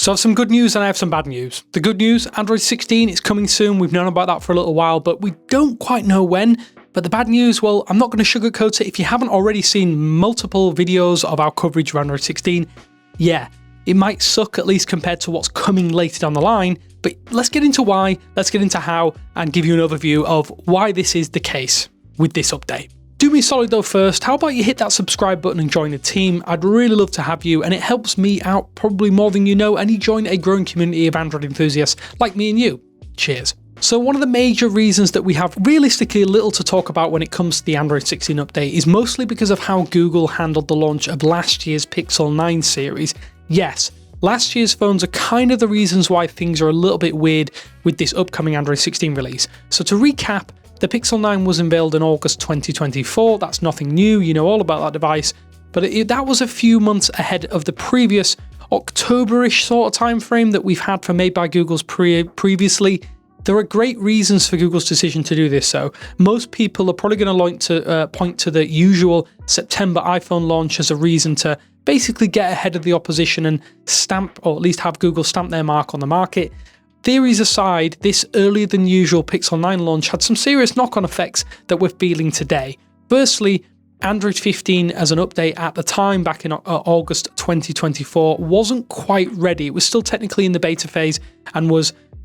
So I have some good news and I have some bad news. The good news, Android 16 is coming soon. We've known about that for a little while, but we don't quite know when. But the bad news, well, I'm not going to sugarcoat it. If you haven't already seen multiple videos of our coverage of Android 16, yeah, it might suck, at least compared to what's coming later down the line. But let's get into why, let's get into how, and give you an overview of why this is the case with this update. Do me a solid though first, how about you hit that subscribe button and join the team? I'd really love to have you, and it helps me out probably more than you know, and you join a growing community of Android enthusiasts like me and you. Cheers. So one of the major reasons that we have realistically little to talk about when it comes to the Android 16 update is mostly because of how Google handled the launch of last year's Pixel 9 series. Yes, last year's phones are kind of the reasons why things are a little bit weird with this upcoming Android 16 release. So to recap, the Pixel 9 was unveiled in August 2024, that's nothing new, you know all about that device, but that was a few months ahead of the previous October-ish sort of time frame that we've had for Made by Google's previously. There are great reasons for Google's decision to do this, so most people are probably going to point to the usual September iPhone launch as a reason to basically get ahead of the opposition and stamp, or at least have Google stamp their mark on the market. Theories aside, this earlier than usual Pixel 9 launch had some serious knock-on effects that we're feeling today. Firstly, Android 15 as an update at the time, back in August 2024, wasn't quite ready. It was still technically in the beta phase and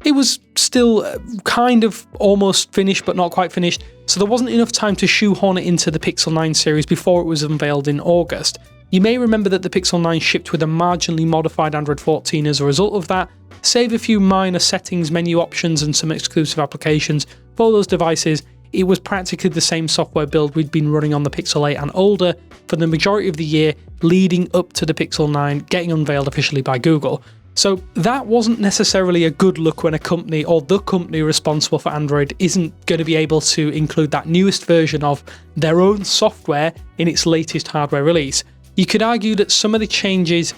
it was still kind of almost finished but not quite finished, so there wasn't enough time to shoehorn it into the Pixel 9 series before it was unveiled in August. You may remember that the Pixel 9 shipped with a marginally modified Android 14 as a result of that, save a few minor settings, menu options and some exclusive applications for those devices. It was practically the same software build we'd been running on the Pixel 8 and older for the majority of the year leading up to the Pixel 9 getting unveiled officially by Google. So that wasn't necessarily a good look when a company, or the company responsible for Android, isn't going to be able to include that newest version of their own software in its latest hardware release. You could argue that some of the changes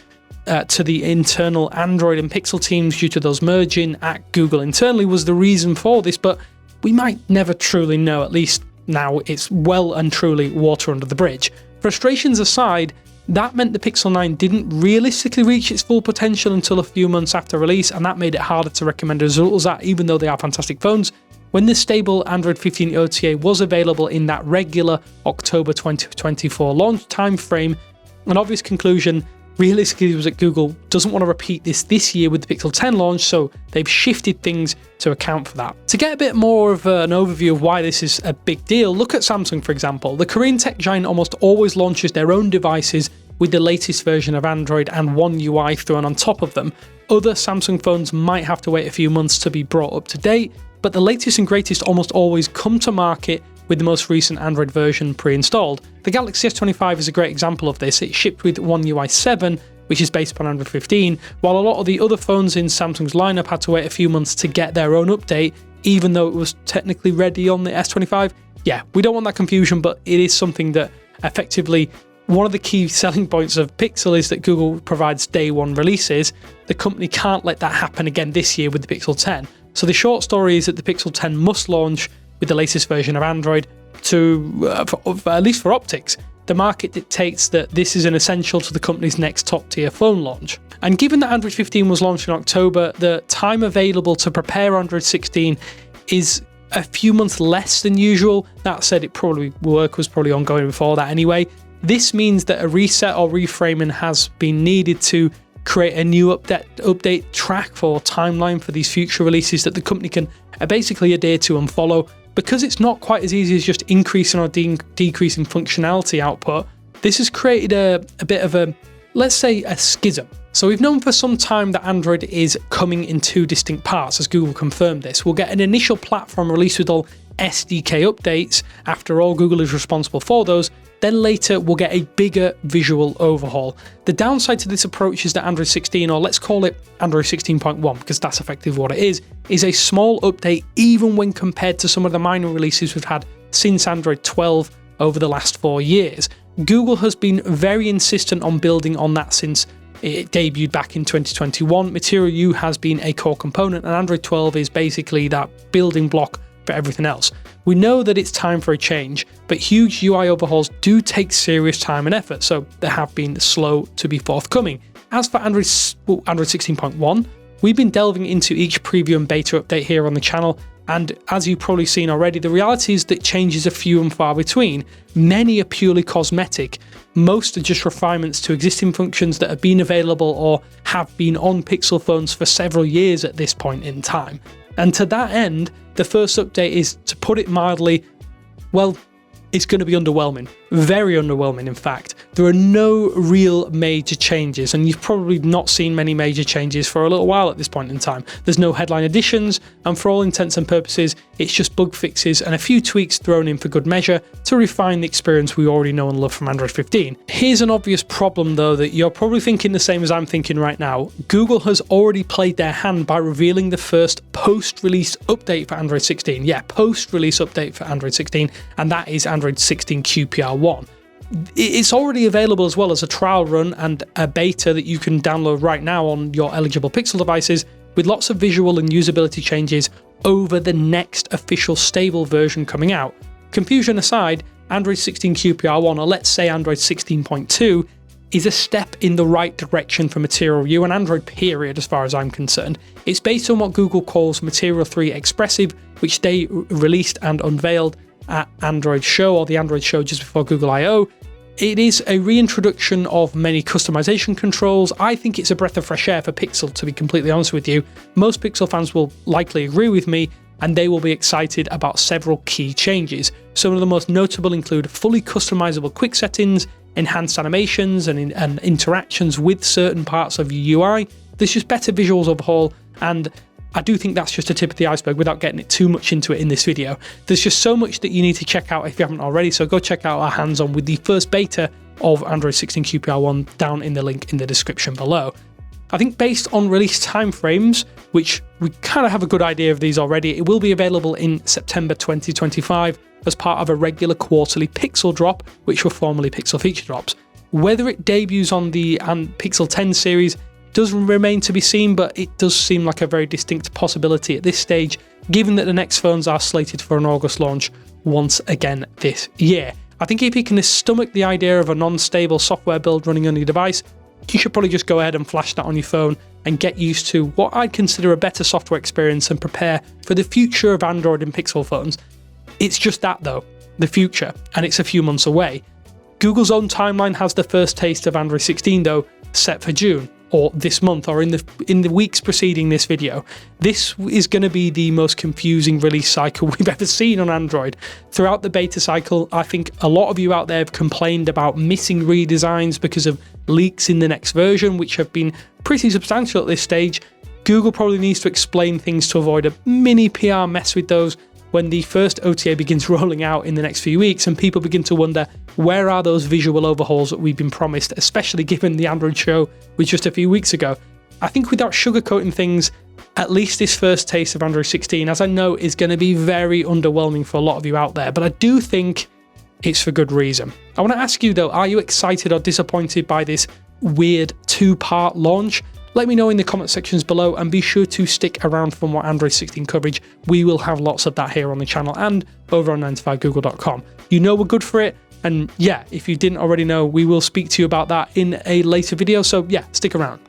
to the internal Android and Pixel teams due to those merging at Google internally was the reason for this, but we might never truly know. At least now it's well and truly water under the bridge. Frustrations aside, that meant the Pixel 9 didn't realistically reach its full potential until a few months after release, and that made it harder to recommend as a result of that, even though they are fantastic phones. When the stable Android 15 OTA was available in that regular October 2024 launch time frame, an obvious conclusion realistically was that Google doesn't want to repeat this year with the Pixel 10 launch, so they've shifted things to account for that. To get a bit more of an overview of why this is a big deal, look at Samsung for example. The Korean tech giant almost always launches their own devices with the latest version of Android and One UI thrown on top of them. Other Samsung phones might have to wait a few months to be brought up to date, but the latest and greatest almost always come to market with the most recent Android version pre-installed. The Galaxy S25 is a great example of this. It shipped with One UI 7, which is based upon Android 15, while a lot of the other phones in Samsung's lineup had to wait a few months to get their own update, even though it was technically ready on the S25. Yeah, we don't want that confusion, but it is something that effectively, one of the key selling points of Pixel is that Google provides day one releases. The company can't let that happen again this year with the Pixel 10. So the short story is that the Pixel 10 must launch with the latest version of Android at least for optics. The market dictates that this is an essential to the company's next top-tier phone launch. And given that Android 15 was launched in October, the time available to prepare Android 16 is a few months less than usual. That said, work was probably ongoing before that anyway. This means that a reset or reframing has been needed to create a new update track for timeline for these future releases that the company can basically adhere to and follow. Because it's not quite as easy as just increasing or decreasing functionality output, this has created a bit of a, let's say, a schism. So we've known for some time that Android is coming in two distinct parts, as Google confirmed this. We'll get an initial platform release with all SDK updates. After all, Google is responsible for those. Then later, we'll get a bigger visual overhaul. The downside to this approach is that Android 16, or let's call it Android 16.1, because that's effectively what it is a small update even when compared to some of the minor releases we've had since Android 12 over the last 4 years. Google has been very insistent on building on that since it debuted back in 2021. Material U has been a core component, and Android 12 is basically that building block for everything else. We know that it's time for a change, but huge UI overhauls do take serious time and effort, so they have been slow to be forthcoming. As for Android 16.1, we've been delving into each preview and beta update here on the channel, and as you've probably seen already, the reality is that changes are few and far between. Many are purely cosmetic. Most are just refinements to existing functions that have been available or have been on Pixel phones for several years at this point in time. And to that end, the first update is, to put it mildly, well, it's going to be underwhelming. Very underwhelming, in fact. There are no real major changes, and you've probably not seen many major changes for a little while at this point in time. There's no headline additions, and for all intents and purposes, it's just bug fixes and a few tweaks thrown in for good measure to refine the experience we already know and love from Android 15. Here's an obvious problem though, that you're probably thinking the same as I'm thinking right now. Google has already played their hand by revealing the first post-release update for Android 16. Yeah, post-release update for Android 16, and that is Android 16 QPR1. It's already available as well as a trial run and a beta that you can download right now on your eligible Pixel devices, with lots of visual and usability changes over the next official stable version coming out. Confusion aside, Android 16 QPR1, or let's say Android 16.2, is a step in the right direction for Material U and Android period as far as I'm concerned. It's based on what Google calls Material 3 Expressive, which they released and unveiled at Android Show, or the Android Show just before Google I/O. It is a reintroduction of many customization controls. I think it's a breath of fresh air for Pixel, to be completely honest with you. Most Pixel fans will likely agree with me, and they will be excited about several key changes. Some of the most notable include fully customizable quick settings, enhanced animations and interactions with certain parts of your UI. There's just better visuals overall, and I do think that's just a tip of the iceberg without getting it too much into it in this video. There's just so much that you need to check out if you haven't already, so go check out our hands-on with the first beta of Android 16 QPR1 down in the link in the description below. I think based on release timeframes, which we kind of have a good idea of these already, it will be available in September 2025 as part of a regular quarterly Pixel drop, which were formerly Pixel feature drops. Whether it debuts on the Pixel 10 series does remain to be seen, but it does seem like a very distinct possibility at this stage, given that the next phones are slated for an August launch once again this year. I think if you can stomach the idea of a non-stable software build running on your device, you should probably just go ahead and flash that on your phone and get used to what I'd consider a better software experience and prepare for the future of Android and Pixel phones. It's just that though, the future, and it's a few months away. Google's own timeline has the first taste of Android 16 though, set for June, or this month, or in the weeks preceding this video. This is going to be the most confusing release cycle we've ever seen on Android. Throughout the beta cycle, I think a lot of you out there have complained about missing redesigns because of leaks in the next version, which have been pretty substantial at this stage. Google probably needs to explain things to avoid a mini PR mess with those when the first OTA begins rolling out in the next few weeks and people begin to wonder, where are those visual overhauls that we've been promised, especially given the Android show was just a few weeks ago. I think without sugarcoating things, at least this first taste of Android 16, as I know, is going to be very underwhelming for a lot of you out there, but I do think it's for good reason. I want to ask you though, are you excited or disappointed by this weird two-part launch? Let me know in the comment sections below, and be sure to stick around for more Android 16 coverage. We will have lots of that here on the channel and over on 9to5google.com. You know we're good for it, and yeah, if you didn't already know, we will speak to you about that in a later video, so yeah, stick around.